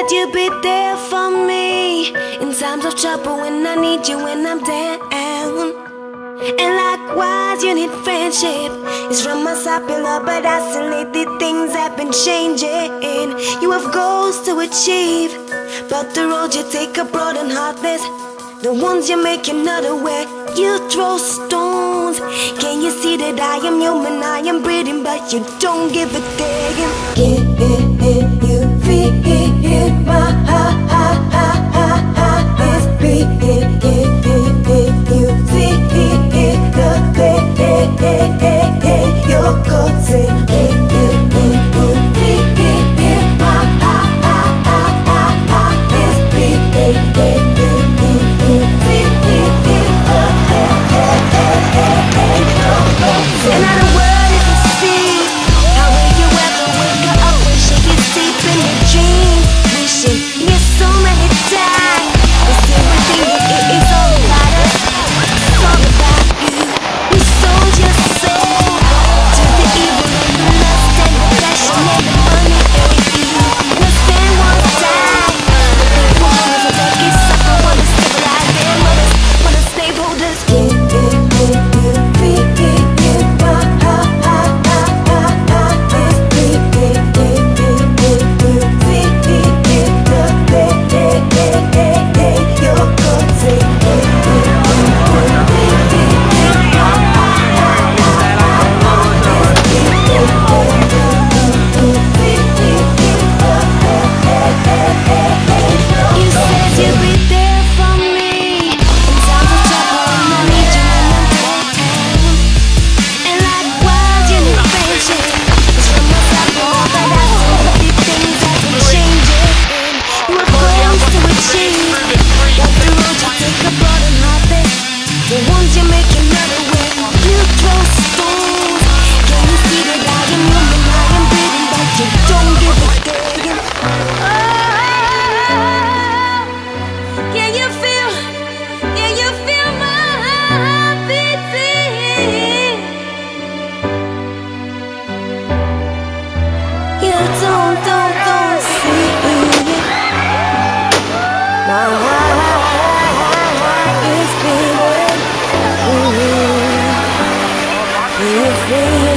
said you'd be there for me in times of trouble, when I need you, when I'm down. And likewise, you need friendship. It's from us popular, but isolated things have been changing. You have goals to achieve, but the road you take are broad and heartless. The ones you make, you're not aware. You throw stones. Can you see that I am human, I am breathing, but you don't give a damn? Can you feel my heart is beating? Can you see the way you're causing? Can you feel my heart is beating? Another word is a seed. How will you ever wake her up when she gets deep in the dream? Wishing you so many times. But still we think that it is all about us. It's all about you. You sold your soul to the evil and the lust and the passion and the money and you. Your sin won't die. The people wanna make it suffer, wanna civilize their mothers, wanna slaveholders. The ones you make another way, you throw stones. Can you see that I am human, I am breathing, but you don't give a damn? Oh, can you feel my heart beating? You don't see my heart is beating. You feel